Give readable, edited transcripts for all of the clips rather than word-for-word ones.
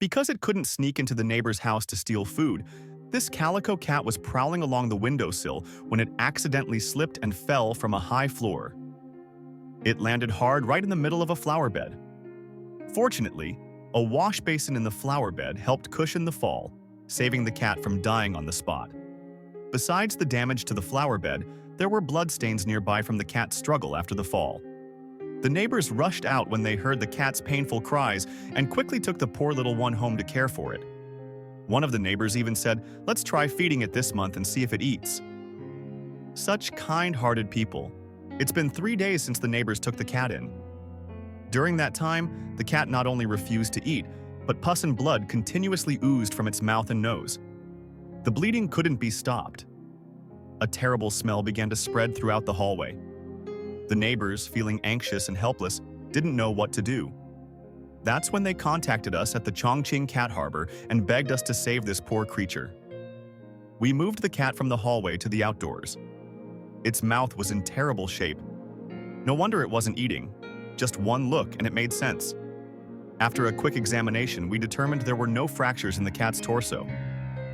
Because it couldn't sneak into the neighbor's house to steal food, this calico cat was prowling along the windowsill when it accidentally slipped and fell from a high floor. It landed hard right in the middle of a flower bed. Fortunately, a wash basin in the flower bed helped cushion the fall, saving the cat from dying on the spot. Besides the damage to the flower bed, there were bloodstains nearby from the cat's struggle after the fall. The neighbors rushed out when they heard the cat's painful cries and quickly took the poor little one home to care for it. One of the neighbors even said, "Let's try feeding it this month and see if it eats." Such kind-hearted people. It's been 3 days since the neighbors took the cat in. During that time, the cat not only refused to eat, but pus and blood continuously oozed from its mouth and nose. The bleeding couldn't be stopped. A terrible smell began to spread throughout the hallway. The neighbors, feeling anxious and helpless, didn't know what to do. That's when they contacted us at the Chongqing Cat Harbor and begged us to save this poor creature. We moved the cat from the hallway to the outdoors. Its mouth was in terrible shape. No wonder it wasn't eating. Just one look and it made sense. After a quick examination, we determined there were no fractures in the cat's torso.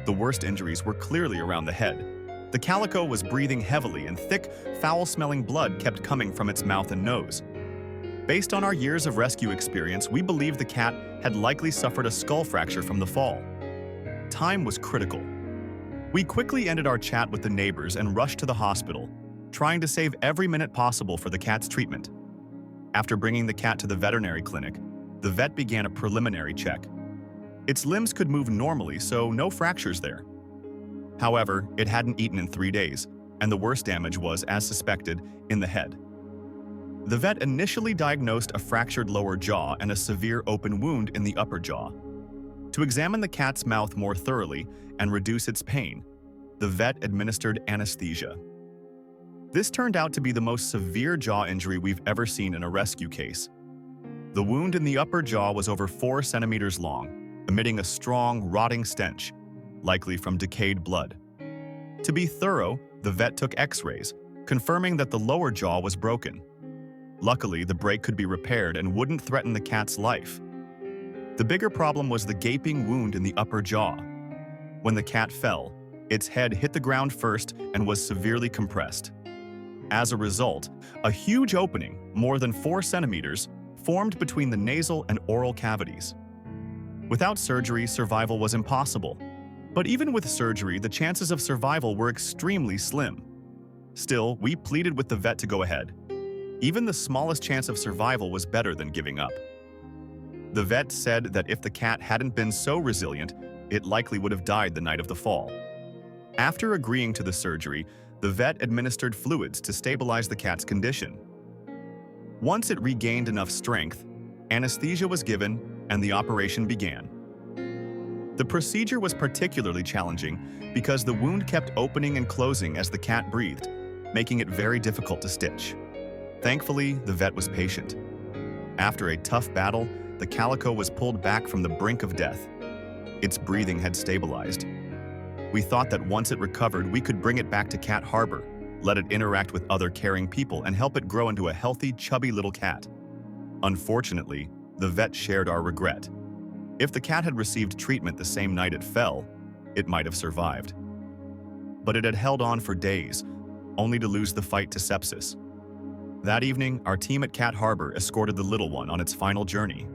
The worst injuries were clearly around the head. The calico was breathing heavily and thick, foul-smelling blood kept coming from its mouth and nose. Based on our years of rescue experience, we believe the cat had likely suffered a skull fracture from the fall. Time was critical. We quickly ended our chat with the neighbors and rushed to the hospital, trying to save every minute possible for the cat's treatment. After bringing the cat to the veterinary clinic, the vet began a preliminary check. Its limbs could move normally, so no fractures there. However, it hadn't eaten in 3 days, and the worst damage was, as suspected, in the head. The vet initially diagnosed a fractured lower jaw and a severe open wound in the upper jaw. To examine the cat's mouth more thoroughly and reduce its pain, the vet administered anesthesia. This turned out to be the most severe jaw injury we've ever seen in a rescue case. The wound in the upper jaw was over 4 centimeters long, emitting a strong, rotting stench, likely from decayed blood. To be thorough, the vet took x-rays, confirming that the lower jaw was broken. Luckily, the break could be repaired and wouldn't threaten the cat's life. The bigger problem was the gaping wound in the upper jaw. When the cat fell, its head hit the ground first and was severely compressed. As a result, a huge opening, more than 4 centimeters, formed between the nasal and oral cavities. Without surgery, survival was impossible. But even with surgery, the chances of survival were extremely slim. Still, we pleaded with the vet to go ahead. Even the smallest chance of survival was better than giving up. The vet said that if the cat hadn't been so resilient, it likely would have died the night of the fall. After agreeing to the surgery, the vet administered fluids to stabilize the cat's condition. Once it regained enough strength, anesthesia was given and the operation began. The procedure was particularly challenging because the wound kept opening and closing as the cat breathed, making it very difficult to stitch. Thankfully, the vet was patient. After a tough battle, the calico was pulled back from the brink of death. Its breathing had stabilized. We thought that once it recovered, we could bring it back to Cat Harbor, let it interact with other caring people, and help it grow into a healthy, chubby little cat. Unfortunately, the vet shared our regret. If the cat had received treatment the same night it fell, it might have survived. But it had held on for days, only to lose the fight to sepsis. That evening, our team at Cat Harbor escorted the little one on its final journey.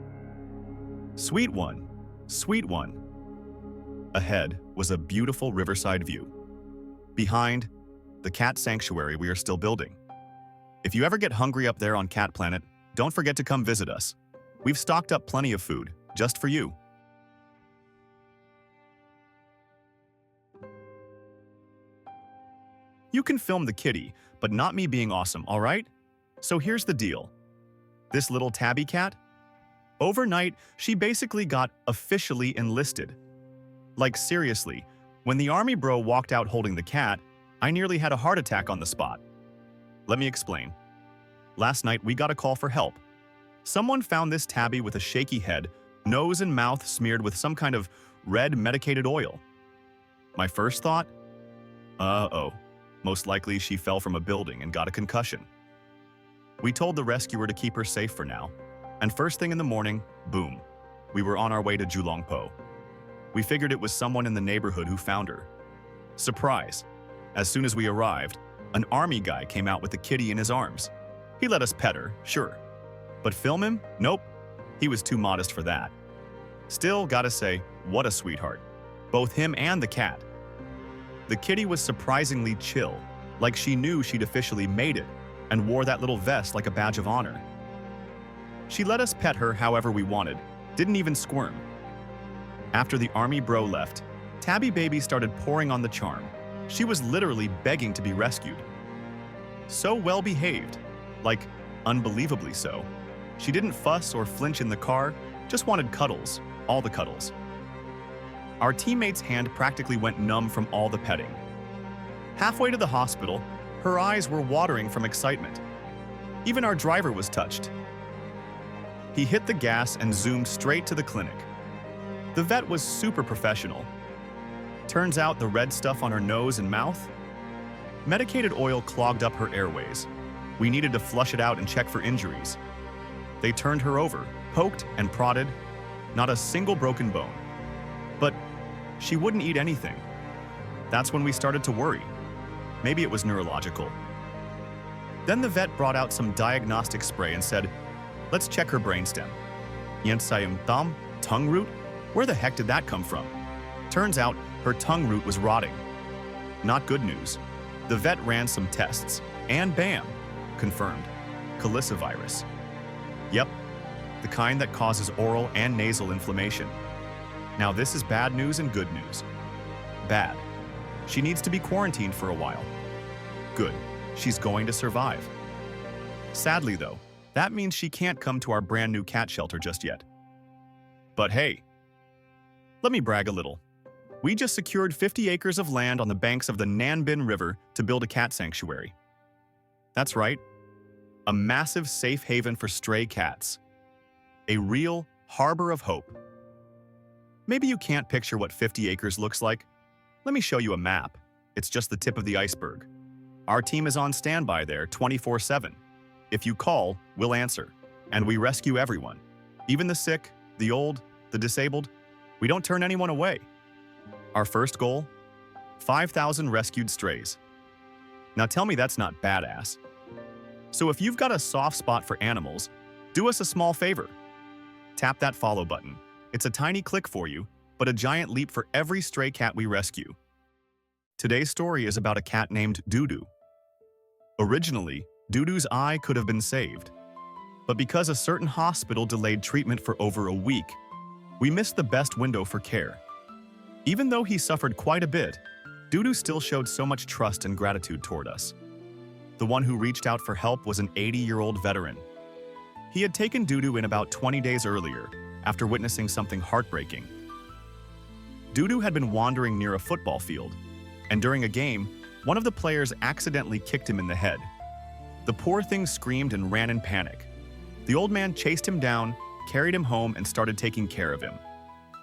Sweet one, sweet one. Ahead was a beautiful riverside view. Behind, the cat sanctuary we are still building. If you ever get hungry up there on Cat Planet, don't forget to come visit us. We've stocked up plenty of food, just for you. You can film the kitty, but not me being awesome, all right? So here's the deal. This little tabby cat? Overnight, she basically got officially enlisted. Like seriously, when the army bro walked out holding the cat, I nearly had a heart attack on the spot. Let me explain. Last night, we got a call for help. Someone found this tabby with a shaky head, nose and mouth smeared with some kind of red medicated oil. My first thought? Uh-oh. Most likely she fell from a building and got a concussion. We told the rescuer to keep her safe for now, and first thing in the morning, boom. we were on our way to Julongpo. We figured it was someone in the neighborhood who found her. Surprise! As soon as we arrived, an army guy came out with the kitty in his arms. He let us pet her, sure. But film him? Nope. He was too modest for that. Still, gotta say, what a sweetheart. Both him and the cat. The kitty was surprisingly chill, like she knew she'd officially made it, and wore that little vest like a badge of honor. She let us pet her however we wanted, didn't even squirm. After the army bro left, Tabby Baby started pouring on the charm. She was literally begging to be rescued. So well behaved, like unbelievably so. She didn't fuss or flinch in the car, just wanted cuddles, all the cuddles. Our teammate's hand practically went numb from all the petting. Halfway to the hospital, her eyes were watering from excitement. Even our driver was touched. He hit the gas and zoomed straight to the clinic. The vet was super professional. Turns out the red stuff on her nose and mouth? Medicated oil clogged up her airways. We needed to flush it out and check for injuries. They turned her over, poked and prodded, not a single broken bone. But she wouldn't eat anything. That's when we started to worry. Maybe it was neurological. Then the vet brought out some diagnostic spray and said, "Let's check her brainstem." Yansayum thumb, tongue root? Where the heck did that come from? Turns out her tongue root was rotting. Not good news. The vet ran some tests, and bam, confirmed, calicivirus. Yep, the kind that causes oral and nasal inflammation. Now this is bad news and good news. Bad. She needs to be quarantined for a while. Good. She's going to survive. Sadly though, that means she can't come to our brand new cat shelter just yet. But hey, let me brag a little. We just secured 50 acres of land on the banks of the Nanbin River to build a cat sanctuary. That's right, a massive safe haven for stray cats. A real harbor of hope. Maybe you can't picture what 50 acres looks like. Let me show you a map. It's just the tip of the iceberg. Our team is on standby there 24/7. If you call, we'll answer. And we rescue everyone. Even the sick, the old, the disabled. We don't turn anyone away. Our first goal? 5,000 rescued strays. Now tell me that's not badass. So if you've got a soft spot for animals, do us a small favor. Tap that follow button. It's a tiny click for you, but a giant leap for every stray cat we rescue. Today's story is about a cat named Dudu. Originally, Dudu's eye could have been saved. But because a certain hospital delayed treatment for over a week, we missed the best window for care. Even though he suffered quite a bit, Dudu still showed so much trust and gratitude toward us. The one who reached out for help was an 80-year-old veteran. He had taken Dudu in about 20 days earlier, after witnessing something heartbreaking. Dudu had been wandering near a football field, and during a game, one of the players accidentally kicked him in the head. The poor thing screamed and ran in panic. The old man chased him down, carried him home, and started taking care of him.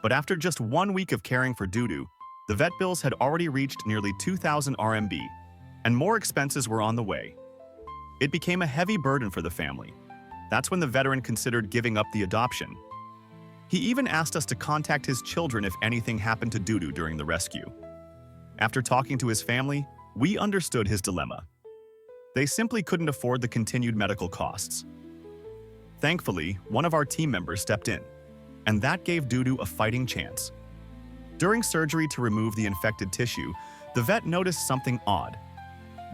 But after just 1 week of caring for Dudu, the vet bills had already reached nearly 2,000 RMB, and more expenses were on the way. It became a heavy burden for the family. That's when the veteran considered giving up the adoption. He even asked us to contact his children if anything happened to Dudu during the rescue. After talking to his family, we understood his dilemma. They simply couldn't afford the continued medical costs. Thankfully, one of our team members stepped in, and that gave Dudu a fighting chance. During surgery to remove the infected tissue, the vet noticed something odd.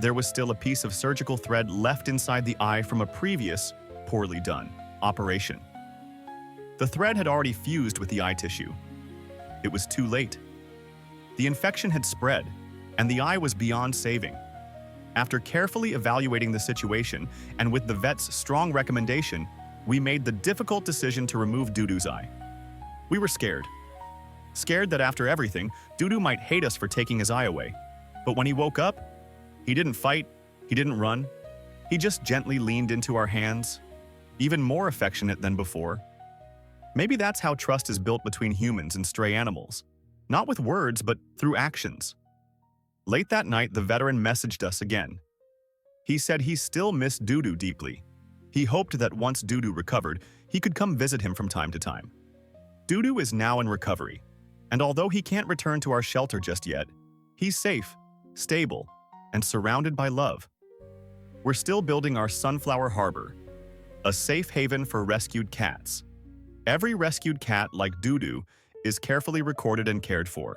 There was still a piece of surgical thread left inside the eye from a previous, poorly done, operation. The thread had already fused with the eye tissue. It was too late. The infection had spread, and the eye was beyond saving. After carefully evaluating the situation, and with the vet's strong recommendation, we made the difficult decision to remove Dudu's eye. We were scared. Scared that after everything, Dudu might hate us for taking his eye away. But when he woke up, he didn't fight, he didn't run. He just gently leaned into our hands, even more affectionate than before. Maybe that's how trust is built between humans and stray animals. Not with words, but through actions. Late that night, the veteran messaged us again. He said he still missed Dudu deeply. He hoped that once Dudu recovered, he could come visit him from time to time. Dudu is now in recovery, and although he can't return to our shelter just yet, he's safe, stable, and surrounded by love. We're still building our Sunflower Harbor, a safe haven for rescued cats. Every rescued cat, like Dudu, is carefully recorded and cared for.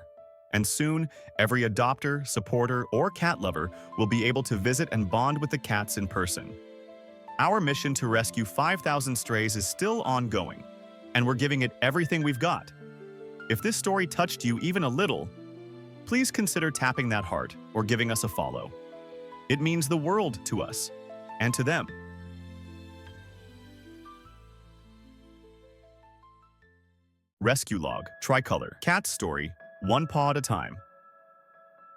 And soon, every adopter, supporter, or cat lover will be able to visit and bond with the cats in person. Our mission to rescue 5,000 strays is still ongoing, and we're giving it everything we've got. If this story touched you even a little, please consider tapping that heart or giving us a follow. It means the world to us and to them. Rescue Log, Tricolor, Cat's Story, one paw at a time.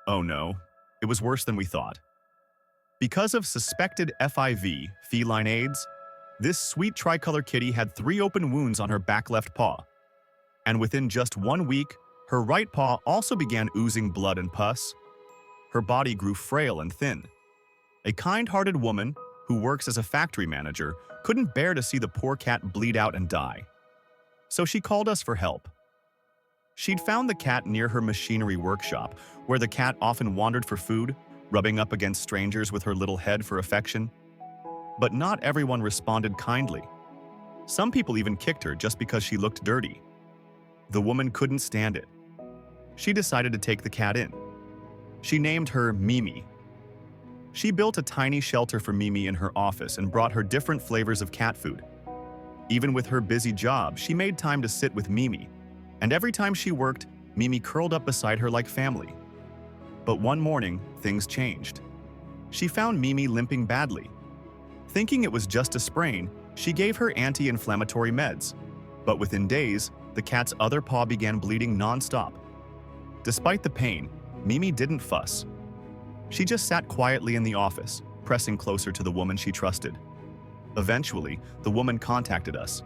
Oh no, it was worse than we thought. Because of suspected FIV, feline AIDS, this sweet tricolor kitty had 3 open wounds on her back left paw. And within just 1 week, her right paw also began oozing blood and pus. Her body grew frail and thin. A kind-hearted woman, who works as a factory manager, couldn't bear to see the poor cat bleed out and die. So she called us for help. She'd found the cat near her machinery workshop, where the cat often wandered for food, rubbing up against strangers with her little head for affection. But not everyone responded kindly. Some people even kicked her just because she looked dirty. The woman couldn't stand it. She decided to take the cat in. She named her Mimi. She built a tiny shelter for Mimi in her office and brought her different flavors of cat food. Even with her busy job, she made time to sit with Mimi, and every time she worked, Mimi curled up beside her like family. But one morning, things changed. She found Mimi limping badly. Thinking it was just a sprain, she gave her anti-inflammatory meds. But within days, the cat's other paw began bleeding non-stop. Despite the pain, Mimi didn't fuss. She just sat quietly in the office, pressing closer to the woman she trusted. Eventually, the woman contacted us.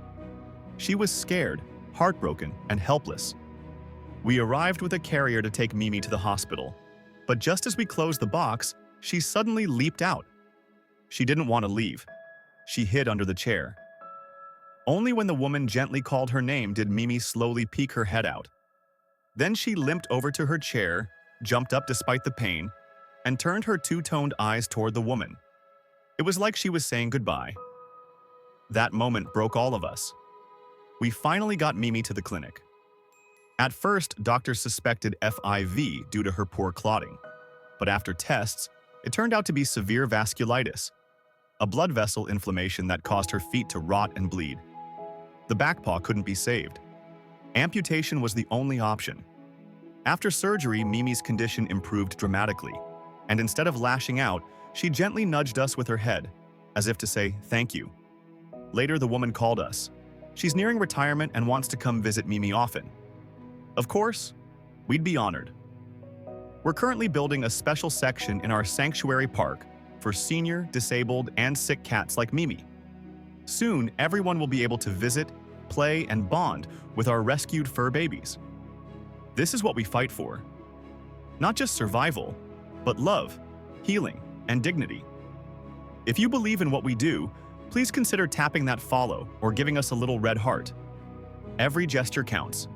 She was scared, heartbroken, and helpless. We arrived with a carrier to take Mimi to the hospital. But just as we closed the box, she suddenly leaped out. She didn't want to leave. She hid under the chair. Only when the woman gently called her name did Mimi slowly peek her head out. Then she limped over to her chair, jumped up despite the pain, and turned her two-toned eyes toward the woman. It was like she was saying goodbye. That moment broke all of us. We finally got Mimi to the clinic. At first, doctors suspected FIV due to her poor clotting. But after tests, it turned out to be severe vasculitis, a blood vessel inflammation that caused her feet to rot and bleed. The back paw couldn't be saved. Amputation was the only option. After surgery, Mimi's condition improved dramatically, and instead of lashing out, she gently nudged us with her head, as if to say thank you. Later, the woman called us. She's nearing retirement and wants to come visit Mimi often. Of course, we'd be honored. We're currently building a special section in our sanctuary park for senior, disabled, and sick cats like Mimi. Soon, everyone will be able to visit, play, and bond with our rescued fur babies. This is what we fight for. Not just survival, but love, healing, and dignity. If you believe in what we do, please consider tapping that follow or giving us a little red heart. Every gesture counts.